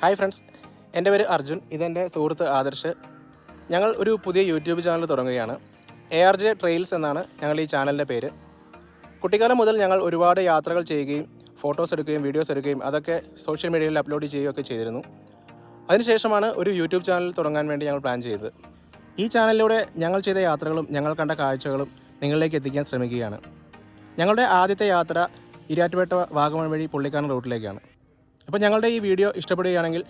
Hi friends, എൻ്റെ പേര് അർജുൻ. ഇതെൻ്റെ സുഹൃത്ത് ആദർശ്. ഞങ്ങൾ ഒരു പുതിയ യൂട്യൂബ് ചാനൽ തുടങ്ങുകയാണ്. ARJ ട്രെയിൽസ് എന്നാണ് ഞങ്ങൾ ഈ ചാനലിൻ്റെ പേര്. കുട്ടിക്കാലം മുതൽ ഞങ്ങൾ ഒരുപാട് യാത്രകൾ ചെയ്യുകയും ഫോട്ടോസ് എടുക്കുകയും വീഡിയോസ് എടുക്കുകയും അതൊക്കെ സോഷ്യൽ മീഡിയയിൽ അപ്ലോഡ് ചെയ്യുകയൊക്കെ ചെയ്തിരുന്നു. അതിനുശേഷമാണ് ഒരു യൂട്യൂബ് ചാനൽ തുടങ്ങാൻ വേണ്ടി ഞങ്ങൾ പ്ലാൻ ചെയ്തത്. ഈ ചാനലിലൂടെ ഞങ്ങൾ ചെയ്ത യാത്രകളും ഞങ്ങൾ കണ്ട കാഴ്ചകളും നിങ്ങളിലേക്ക് എത്തിക്കാൻ ശ്രമിക്കുകയാണ്. ഞങ്ങളുടെ ആദ്യത്തെ യാത്ര ഈരാറ്റുപേട്ട വാഗമൺ വഴി പുള്ളിക്കാനം റൂട്ടിലേക്കാണ്. അപ്പോൾ ഞങ്ങളുടെ ഈ വീഡിയോ ഇഷ്ടപ്പെടുകയാണെങ്കിൽ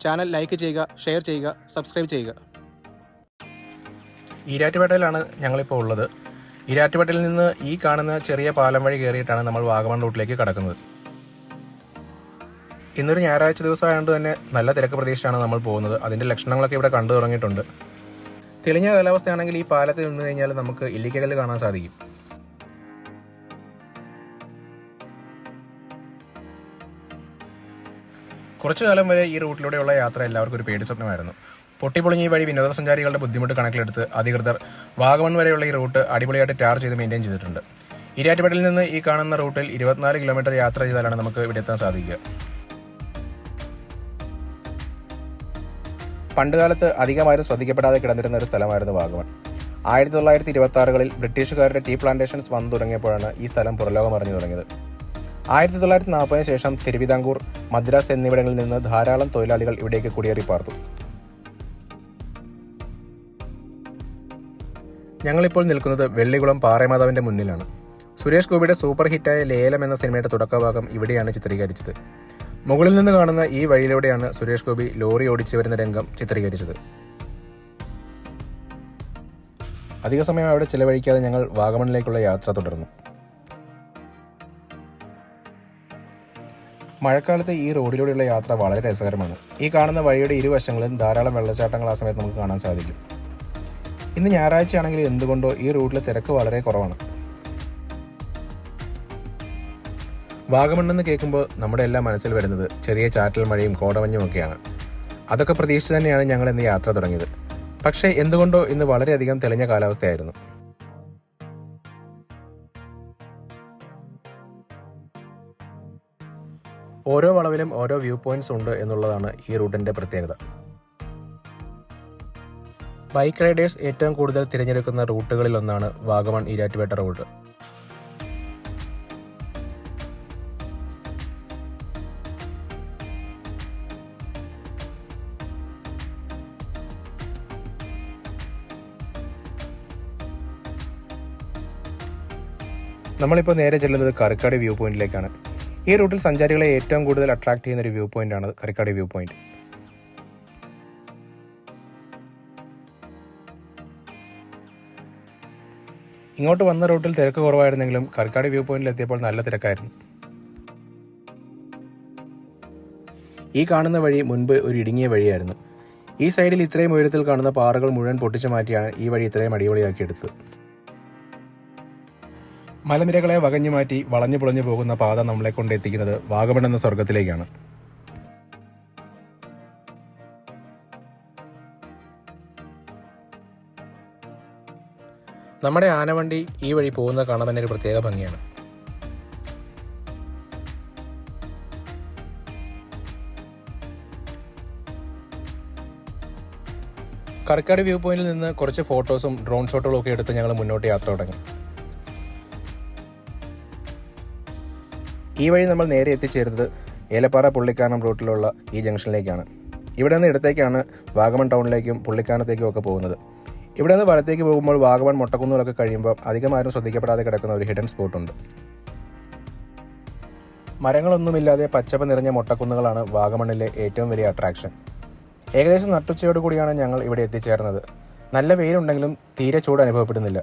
ചാനൽ ലൈക്ക് ചെയ്യുക, ഷെയർ ചെയ്യുക, സബ്സ്ക്രൈബ് ചെയ്യുക. ഈരാറ്റുപേട്ടയിലാണ് ഞങ്ങളിപ്പോൾ ഉള്ളത്. ഈരാറ്റുപേട്ടയിൽ നിന്ന് ഈ കാണുന്ന ചെറിയ പാലം വഴി കയറിയിട്ടാണ് നമ്മൾ വാഗമൺ റൂട്ടിലേക്ക് കടക്കുന്നത്. ഇന്നൊരു ഞായറാഴ്ച ദിവസമായതുകൊണ്ട് തന്നെ നല്ല തിരക്ക് പ്രതീക്ഷയാണ് നമ്മൾ പോകുന്നത്. അതിൻ്റെ ലക്ഷണങ്ങളൊക്കെ ഇവിടെ കണ്ടു തുടങ്ങിയിട്ടുണ്ട്. തെളിഞ്ഞ കാലാവസ്ഥയാണെങ്കിൽ ഈ പാലത്തിൽ നിന്ന് കഴിഞ്ഞാൽ നമുക്ക് ഇല്ലിക്കകല്ല് കാണാൻ സാധിക്കും. കുറച്ചു കാലം വരെ ഈ റൂട്ടിലൂടെയുള്ള യാത്ര എല്ലാവർക്കും ഒരു പേടി സ്വപ്നമായിരുന്നു. പൊട്ടിപ്പൊളിഞ്ഞ ഈ വഴി വിനോദസഞ്ചാരികളുടെ ബുദ്ധിമുട്ട് കണക്കിലെടുത്ത് അധികൃതർ വാഗമൺ വരെയുള്ള ഈ റൂട്ട് അടിപൊളിയായിട്ട് ടാർ ചെയ്ത് മെയിൻറ്റെയിൻ ചെയ്തിട്ടുണ്ട്. ഈരാറ്റുപേട്ടയിൽ നിന്ന് ഈ കാണുന്ന റൂട്ടിൽ 24 കിലോമീറ്റർ യാത്ര ചെയ്താലാണ് നമുക്ക് ഇവിടെ എത്താൻ സാധിക്കുക. പണ്ടുകാലത്ത് അധികമാരും ശ്രദ്ധിക്കപ്പെടാതെ കിടന്നിരുന്ന ഒരു സ്ഥലമായിരുന്നു വാഗമൺ. 1926കളിൽ ബ്രിട്ടീഷുകാരുടെ ടീ പ്ലാന്റേഷൻസ് വന്നു തുടങ്ങിയപ്പോഴാണ് ഈ സ്ഥലം പുറലോകം അറിഞ്ഞു തുടങ്ങിയത്. 1940 ശേഷം തിരുവിതാംകൂർ, മദ്രാസ് എന്നിവിടങ്ങളിൽ നിന്ന് ധാരാളം തൊഴിലാളികൾ ഇവിടേക്ക് കുടിയേറി പാർത്തു. ഞങ്ങളിപ്പോൾ നിൽക്കുന്നത് വെള്ളികുളം പാറേമാതാവിന്റെ മുന്നിലാണ്. സുരേഷ് ഗോപിയുടെ സൂപ്പർ ഹിറ്റായ ലേലം എന്ന സിനിമയുടെ തുടക്കഭാഗം ഇവിടെയാണ് ചിത്രീകരിച്ചത്. മുകളിൽ നിന്ന് കാണുന്ന ഈ വഴിയിലൂടെയാണ് സുരേഷ് ഗോപി ലോറി ഓടിച്ചു വരുന്ന രംഗം ചിത്രീകരിച്ചത്. അധിക സമയം അവിടെ ചിലവഴിക്കാതെ ഞങ്ങൾ വാഗമണിലേക്കുള്ള യാത്ര തുടർന്നു. മഴക്കാലത്ത് ഈ റോഡിലൂടെയുള്ള യാത്ര വളരെ രസകരമാണ്. ഈ കാണുന്ന വഴിയുടെ ഇരുവശങ്ങളിലും ധാരാളം വെള്ളച്ചാട്ടങ്ങൾ ആ സമയത്ത് നമുക്ക് കാണാൻ സാധിക്കും. ഇന്ന് ഞായറാഴ്ചയാണെങ്കിൽ എന്തുകൊണ്ടോ ഈ റൂട്ടിൽ തിരക്ക് വളരെ കുറവാണ്. വാഗമണ്ണെന്ന് കേൾക്കുമ്പോൾ നമ്മുടെ എല്ലാം മനസ്സിൽ വരുന്നത് ചെറിയ ചാറ്റൽ മഴയും കോടമഞ്ഞും ഒക്കെയാണ്. അതൊക്കെ പ്രതീക്ഷിച്ച് തന്നെയാണ് ഞങ്ങൾ ഇന്ന് യാത്ര തുടങ്ങിയത്. പക്ഷേ എന്തുകൊണ്ടോ ഇന്ന് വളരെയധികം തെളിഞ്ഞ കാലാവസ്ഥയായിരുന്നു. ഓരോ വളവിലും ഓരോ വ്യൂ പോയിന്റ്സ് ഉണ്ട് എന്നുള്ളതാണ് ഈ റൂട്ടിന്റെ പ്രത്യേകത. ബൈക്ക് റൈഡേഴ്സ് ഏറ്റവും കൂടുതൽ തിരഞ്ഞെടുക്കുന്ന റൂട്ടുകളിൽ ഒന്നാണ് വാഗമൺ ഈരാറ്റുപേട്ട റൂട്ട്. നമ്മളിപ്പോൾ നേരെ ചെല്ലുന്നത് കറിക്കാട് വ്യൂ പോയിന്റിലേക്കാണ്. ഈ റൂട്ടിൽ സഞ്ചാരികളെ ഏറ്റവും കൂടുതൽ അട്രാക്ട് ചെയ്യുന്ന ഒരു വ്യൂ പോയിന്റ് ആണ് കറിക്കാട് വ്യൂ പോയിന്റ്. ഇങ്ങോട്ട് വന്ന റൂട്ടിൽ തിരക്ക് കുറവായിരുന്നെങ്കിലും കറിക്കാട് വ്യൂ പോയിന്റിൽ എത്തിയപ്പോൾ നല്ല തിരക്കായിരുന്നു. ഈ കാണുന്ന വഴി മുൻപ് ഒരു ഇടുങ്ങിയ വഴിയായിരുന്നു. ഈ സൈഡിൽ ഇത്രയും ഉയരത്തിൽ കാണുന്ന പാറകൾ മുഴുവൻ പൊട്ടിച്ചു മാറ്റിയാണ് ഈ വഴി ഇത്രയും അടിപൊളിയാക്കിയെടുത്തത്. മലനിരകളെ വകഞ്ഞു മാറ്റി വളഞ്ഞു പുളഞ്ഞു പോകുന്ന പാത നമ്മളെ കൊണ്ട് എത്തിക്കുന്നത് വാഗമൺ എന്ന സ്വർഗത്തിലേക്കാണ്. നമ്മുടെ ആനവണ്ടി ഈ വഴി പോകുന്ന കാണാൻ തന്നെ ഒരു പ്രത്യേക ഭംഗിയാണ്. കറിക്കാട് വ്യൂ പോയിന്റിൽ നിന്ന് കുറച്ച് ഫോട്ടോസും ഡ്രോൺ ഷോട്ടുകളും ഒക്കെ എടുത്ത് ഞങ്ങൾ മുന്നോട്ട് യാത്ര തുടങ്ങി. ഈ വഴി നമ്മൾ നേരെ എത്തിച്ചേരുന്നത് ഏലപ്പാറ പുള്ളിക്കാനം റൂട്ടിലുള്ള ഈ ജംഗ്ഷനിലേക്കാണ്. ഇവിടെ നിന്ന് ഇടത്തേക്കാണ് വാഗമൺ ടൗണിലേക്കും പുള്ളിക്കാനത്തേക്കും ഒക്കെ പോകുന്നത്. ഇവിടെ നിന്ന് വലത്തേക്ക് പോകുമ്പോൾ വാഗമൺ മൊട്ടക്കുന്നുകളൊക്കെ കഴിയുമ്പോൾ അധികമാരും ശ്രദ്ധിക്കപ്പെടാതെ കിടക്കുന്ന ഒരു ഹിഡൻ സ്പോട്ടുണ്ട്. മരങ്ങളൊന്നുമില്ലാതെ പച്ചപ്പ് നിറഞ്ഞ മൊട്ടക്കുന്നുകളാണ് വാഗമണിലെ ഏറ്റവും വലിയ അട്രാക്ഷൻ. ഏകദേശം നട്ടുച്ചയോട് കൂടിയാണ് ഞങ്ങൾ ഇവിടെ എത്തിച്ചേർന്നത്. നല്ല വെയിലുണ്ടെങ്കിലും തീരെ ചൂട് അനുഭവപ്പെടുന്നില്ല.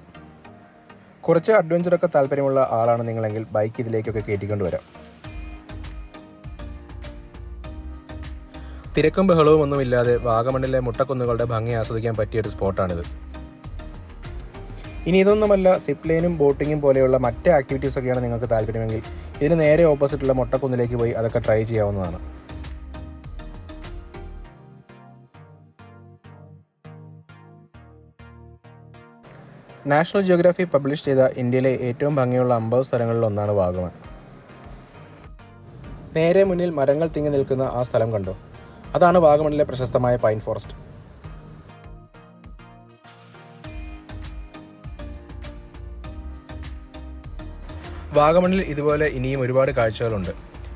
കുറച്ച് അഡ്വഞ്ചറൊക്കെ താല്പര്യമുള്ള ആളാണ് നിങ്ങളെങ്കിൽ ബൈക്ക് ഇതിലേക്കൊക്കെ കയറ്റിക്കൊണ്ട് വരാം. തിരക്കും ബഹളവും ഒന്നുമില്ലാതെ വാഗമണ്ണിലെ മുട്ടക്കുന്നുകളുടെ ഭംഗി ആസ്വദിക്കാൻ പറ്റിയൊരു സ്പോട്ടാണിത്. ഇനി ഇതൊന്നുമല്ല, സിപ്പ് ലൈനും ബോട്ടിങ്ങും പോലെയുള്ള മറ്റ് ആക്ടിവിറ്റീസൊക്കെയാണ് നിങ്ങൾക്ക് താല്പര്യമെങ്കിൽ ഇതിന് നേരെ ഓപ്പോസിറ്റുള്ള മുട്ടക്കുന്നിലേക്ക് പോയി അതൊക്കെ ട്രൈ ചെയ്യാവുന്നതാണ്. നാഷണൽ ജിയോഗ്രാഫി പബ്ലിഷ് ചെയ്ത ഇന്ത്യയിലെ ഏറ്റവും ഭംഗിയുള്ള 50 സ്ഥലങ്ങളിൽ ഒന്നാണ് വാഗമൺ. നേരെ മുന്നിൽ മരങ്ങൾ തിങ്ങി നിൽക്കുന്ന ആ സ്ഥലം കണ്ടോ? അതാണ് വാഗമണിലെ പ്രശസ്തമായ പൈൻ ഫോറസ്റ്റ്. വാഗമണിൽ ഇതുപോലെ ഇനിയും ഒരുപാട് കാഴ്ചകളുണ്ട്.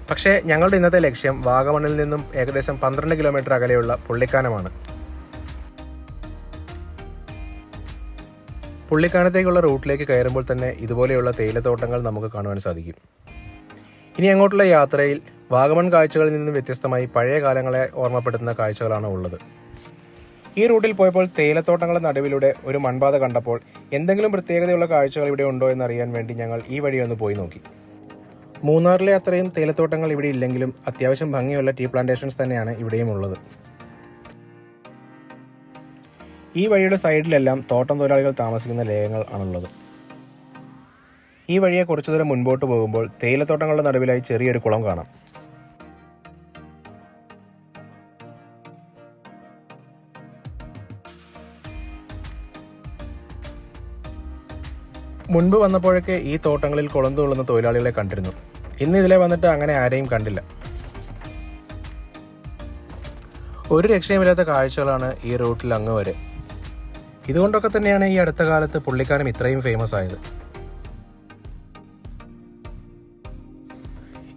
പക്ഷേ ഞങ്ങളുടെ ഇന്നത്തെ ലക്ഷ്യം വാഗമണിൽ നിന്നും ഏകദേശം 12 കിലോമീറ്റർ അകലെയുള്ള പുള്ളിക്കാനമാണ്. പുള്ളിക്കാനത്തേക്കുള്ള റൂട്ടിലേക്ക് കയറുമ്പോൾ തന്നെ ഇതുപോലെയുള്ള തേയിലത്തോട്ടങ്ങൾ നമുക്ക് കാണുവാൻ സാധിക്കും. ഇനി അങ്ങോട്ടുള്ള യാത്രയിൽ വാഗമൺ കാഴ്ചകളിൽ നിന്നും വ്യത്യസ്തമായി പഴയ കാലങ്ങളെ ഓർമ്മപ്പെടുത്തുന്ന കാഴ്ചകളാണ് ഉള്ളത്. ഈ റൂട്ടിൽ പോയപ്പോൾ തേയിലത്തോട്ടങ്ങളുടെ നടുവിലൂടെ ഒരു മൺപാത കണ്ടപ്പോൾ എന്തെങ്കിലും പ്രത്യേകതയുള്ള കാഴ്ചകൾ ഇവിടെ ഉണ്ടോ എന്നറിയാൻ വേണ്ടി ഞങ്ങൾ ഈ വഴി ഒന്ന് പോയി നോക്കി. മൂന്നാറിലെ അത്രയും തേയിലത്തോട്ടങ്ങൾ ഇവിടെ ഇല്ലെങ്കിലും അത്യാവശ്യം ഭംഗിയുള്ള ടീ പ്ലാന്റേഷൻസ് തന്നെയാണ് ഇവിടെയും ഉള്ളത്. ഈ വഴിയുടെ സൈഡിലെല്ലാം തോട്ടം തൊഴിലാളികൾ താമസിക്കുന്ന ലയങ്ങൾ ആണുള്ളത്. ഈ വഴിയെ കുറച്ചു ദൂരം മുൻപോട്ട് പോകുമ്പോൾ തേയിലത്തോട്ടങ്ങളുടെ നടുവിലായി ചെറിയൊരു കുളം കാണാം. മുൻപ് വന്നപ്പോഴൊക്കെ ഈ തോട്ടങ്ങളിൽ കുളം തുള്ളുന്ന തൊഴിലാളികളെ കണ്ടിരുന്നു. ഇന്ന് ഇതിലെ വന്നിട്ട് അങ്ങനെ ആരെയും കണ്ടില്ല. ഒരു രക്ഷയുമില്ലാത്ത കാഴ്ചകളാണ് ഈ റൂട്ടിൽ അങ്ങ് വരെ. ഇതുകൊണ്ടൊക്കെ തന്നെയാണ് ഈ അടുത്ത കാലത്ത് പുള്ളിക്കാനം ഇത്രയും ഫേമസ് ആയത്.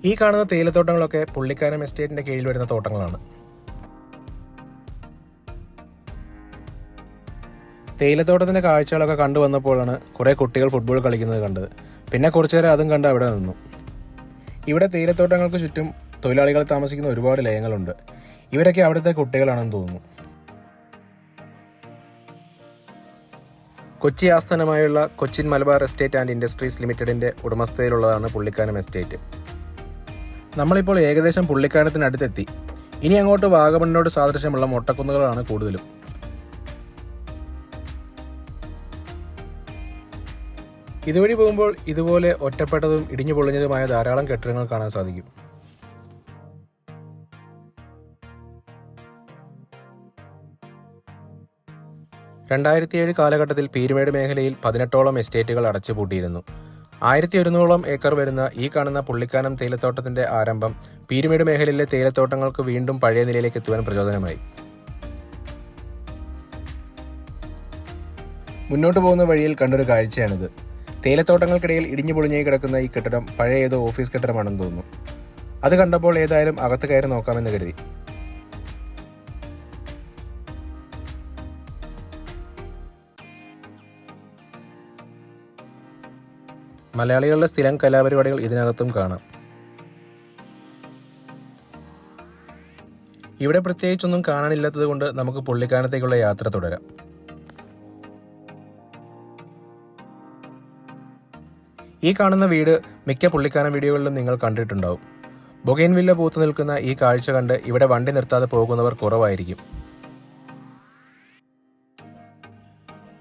ഈ കാണുന്ന തേയിലത്തോട്ടങ്ങളൊക്കെ പുള്ളിക്കാനം എസ്റ്റേറ്റിന്റെ കീഴിൽ വരുന്ന തോട്ടങ്ങളാണ്. തേയിലത്തോട്ടത്തിന്റെ കാഴ്ചകളൊക്കെ കണ്ടുവന്നപ്പോഴാണ് കുറെ കുട്ടികൾ ഫുട്ബോൾ കളിക്കുന്നത് കണ്ടത്. പിന്നെ കുറച്ചു നേരം അതും കണ്ട് അവിടെ നിന്നു. ഇവിടെ തേയിലത്തോട്ടങ്ങൾക്ക് ചുറ്റും തൊഴിലാളികൾ താമസിക്കുന്ന ഒരുപാട് ലയങ്ങളുണ്ട്. ഇവരൊക്കെ അവിടുത്തെ കുട്ടികളാണെന്ന് തോന്നുന്നു. കൊച്ചി ആസ്ഥാനമായുള്ള Cochin Malabar estate and industries ലിമിറ്റഡിന്റെ ഉടമസ്ഥതയിലുള്ളതാണ് പുള്ളിക്കാനം എസ്റ്റേറ്റ്. നമ്മളിപ്പോൾ ഏകദേശം പുള്ളിക്കാനത്തിനടുത്തെത്തി. ഇനി അങ്ങോട്ട് വാഗമണ്ണിനോട് സാദൃശ്യമുള്ള മൊട്ടക്കുന്നുകളാണ് കൂടുതലും. ഇതുവഴി പോകുമ്പോൾ ഇതുപോലെ ഒറ്റപ്പെട്ടതും ഇടിഞ്ഞു പൊളിഞ്ഞതുമായ ധാരാളം കെട്ടിടങ്ങൾ കാണാൻ സാധിക്കും. രണ്ടായിരത്തി കാലഘട്ടത്തിൽ പീരുമേട് മേഖലയിൽ 18ഓളം എസ്റ്റേറ്റുകൾ അടച്ചുപൂട്ടിയിരുന്നു. 1100ഓളം ഏക്കർ വരുന്ന ഈ കാണുന്ന പുള്ളിക്കാനം തേയിലത്തോട്ടത്തിന്റെ ആരംഭം പീരുമേട് മേഖലയിലെ തേയിലത്തോട്ടങ്ങൾക്ക് വീണ്ടും പഴയ നിലയിലേക്ക് എത്തുവാൻ പ്രചോദനമായി. മുന്നോട്ട് പോകുന്ന വഴിയിൽ കണ്ടൊരു കാഴ്ചയാണിത്. തേയിലത്തോട്ടങ്ങൾക്കിടയിൽ ഇടിഞ്ഞു പൊളിഞ്ഞായി കിടക്കുന്ന ഈ കെട്ടിടം പഴയ ഏതോ ഓഫീസ് കെട്ടിടമാണെന്ന് തോന്നുന്നു. അത് കണ്ടപ്പോൾ ഏതായാലും അകത്ത് കയറി നോക്കാമെന്ന് കരുതി. മലയാളികളുടെ സ്ഥിരം കലാപരിപാടികൾ ഇതിനകത്തും കാണാം. ഇവിടെ പ്രത്യേകിച്ചൊന്നും കാണാനില്ലാത്തത് കൊണ്ട് നമുക്ക് പുള്ളിക്കാനത്തേക്കുള്ള യാത്ര തുടരാം. ഈ കാണുന്ന വീട് മിക്ക പുള്ളിക്കാനം വീഡിയോകളിലും നിങ്ങൾ കണ്ടിട്ടുണ്ടാവും. ബൊഗൈൻവില്ല പൂത്തു നിൽക്കുന്ന ഈ കാഴ്ച കണ്ട് ഇവിടെ വണ്ടി നിർത്താതെ പോകുന്നവർ കുറവായിരിക്കും.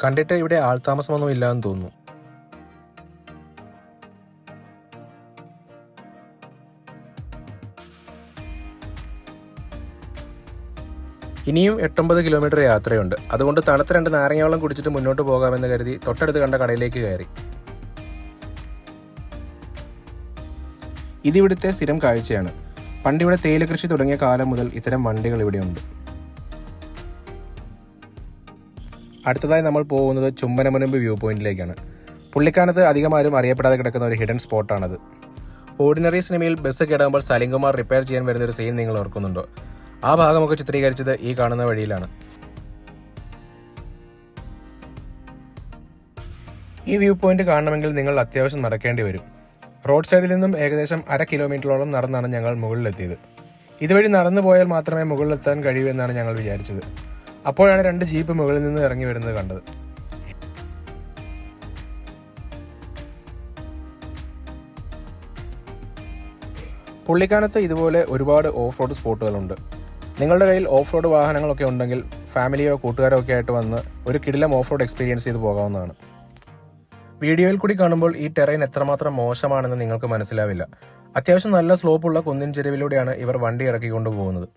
കണ്ടിട്ട് ഇവിടെ ആൾതാമസമൊന്നും ഇല്ലാന്ന് തോന്നുന്നു. ഇനിയും 8-9 കിലോമീറ്റർ യാത്രയുണ്ട്. അതുകൊണ്ട് തണുത്ത 2 നാരങ്ങ വെള്ളം കുടിച്ചിട്ട് മുന്നോട്ട് പോകാമെന്ന് കരുതി തൊട്ടടുത്ത് കണ്ട കടയിലേക്ക് കയറി. ഇതിവിടുത്തെ സ്ഥിരം കാഴ്ചയാണ്. പണ്ടിവിടെ തേയില കൃഷി തുടങ്ങിയ കാലം മുതൽ ഇത്തരം വണ്ടികൾ ഇവിടെയുണ്ട്. അടുത്തതായി നമ്മൾ പോകുന്നത് ചുംബനമുനമ്പ് വ്യൂ പോയിന്റിലേക്കാണ്. പുള്ളിക്കാനത്ത് അധികമാരും അറിയപ്പെടാതെ കിടക്കുന്ന ഒരു ഹിഡൻ സ്പോട്ടാണത്. ഓർഡിനറി സിനിമയിൽ ബസ് കിടക്കുമ്പോൾ സലിംകുമാർ റിപ്പയർ ചെയ്യാൻ വരുന്ന ഒരു സീൻ നിങ്ങൾ ഓർക്കുന്നുണ്ടോ? ആ ഭാഗമൊക്കെ ചിത്രീകരിച്ചത് ഈ കാണുന്ന വഴിയിലാണ്. ഈ വ്യൂ പോയിന്റ് കാണണമെങ്കിൽ നിങ്ങൾ അത്യാവശ്യം നടക്കേണ്ടി വരും. റോഡ് സൈഡിൽ നിന്നും ഏകദേശം 1/2 കിലോമീറ്ററോളം നടന്നാണ് ഞങ്ങൾ മുകളിലെത്തിയത്. ഇതുവഴി നടന്നു പോയാൽ മാത്രമേ മുകളിലെത്താൻ കഴിയൂ എന്നാണ് ഞങ്ങൾ വിചാരിച്ചത്. അപ്പോഴാണ് 2 ജീപ്പ് മുകളിൽ നിന്ന് ഇറങ്ങി വരുന്നത് കണ്ടത്. പുള്ളിക്കാനത്ത് ഇതുപോലെ ഒരുപാട് ഓഫ് റോഡ് സ്പോട്ടുകളുണ്ട്. നിങ്ങളുടെ കയ്യിൽ ഓഫ് റോഡ് വാഹനങ്ങളൊക്കെ ഉണ്ടെങ്കിൽ ഫാമിലിയോ കൂട്ടുകാരോ ഒക്കെ ആയിട്ട് വന്ന് ഒരു കിടിലം ഓഫ് റോഡ് എക്സ്പീരിയൻസ് ചെയ്ത് പോകാവുന്നതാണ്. വീഡിയോയിൽ കൂടി കാണുമ്പോൾ ഈ ടെറൈൻ എത്രമാത്രം മോശമാണെന്ന് നിങ്ങൾക്ക് മനസ്സിലാവില്ല. അത്യാവശ്യം നല്ല സ്ലോപ്പുള്ള കുന്നിൻ ചെരുവിലൂടെയാണ് ഇവർ വണ്ടി ഇറക്കിക്കൊണ്ടു പോകുന്നത്.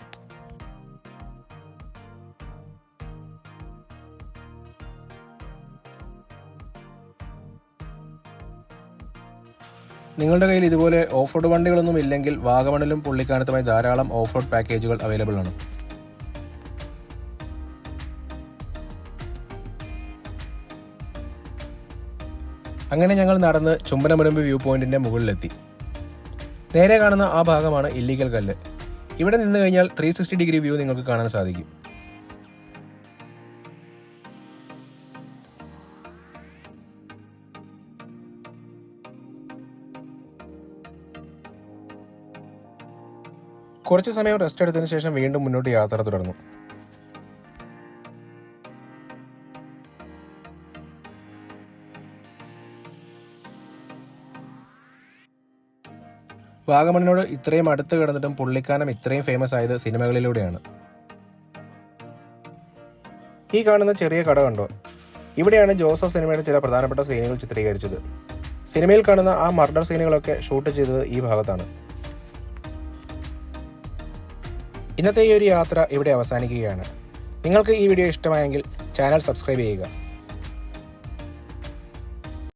നിങ്ങളുടെ കയ്യിൽ ഇതുപോലെ ഓഫ് റോഡ് വണ്ടികളൊന്നും ഇല്ലെങ്കിൽ വാഗമണിലും പുള്ളിക്കാനത്തുമായി ധാരാളം ഓഫ് റോഡ് പാക്കേജുകൾ അവൈലബിൾ ആണ്. അങ്ങനെ ഞങ്ങൾ നടന്ന് ചുംബനമുരമ്പ് വ്യൂ പോയിന്റിന്റെ മുകളിലെത്തി. നേരെ കാണുന്ന ആ ഭാഗമാണ് ഇല്ലീഗൽ കല്ല്. ഇവിടെ നിന്ന് കഴിഞ്ഞാൽ 360 ഡിഗ്രി വ്യൂ നിങ്ങൾക്ക് കാണാൻ സാധിക്കും. കുറച്ചു സമയം റെസ്റ്റ് എടുത്തതിന് ശേഷം വീണ്ടും മുന്നോട്ട് യാത്ര തുടർന്നു. വാഗമണിനോട് ഇത്രയും അടുത്ത് കിടന്നിട്ടും പുള്ളിക്കാനം ഇത്രയും ഫേമസ് ആയത് സിനിമകളിലൂടെയാണ്. ഈ കാണുന്ന ചെറിയ കട കണ്ടോ? ഇവിടെയാണ് ജോസഫ് സിനിമയുടെ ചില പ്രധാനപ്പെട്ട സീനുകൾ ചിത്രീകരിച്ചത്. സിനിമയിൽ കാണുന്ന ആ മർഡർ സീനുകളൊക്കെ ഷൂട്ട് ചെയ്തത് ഈ ഭാഗത്താണ്. ഇന്നത്തെ ഈ ഒരു യാത്ര ഇവിടെ അവസാനിക്കുകയാണ്. നിങ്ങൾക്ക് ഈ വീഡിയോ ഇഷ്ടമായെങ്കിൽ ചാനൽ സബ്സ്ക്രൈബ് ചെയ്യുക.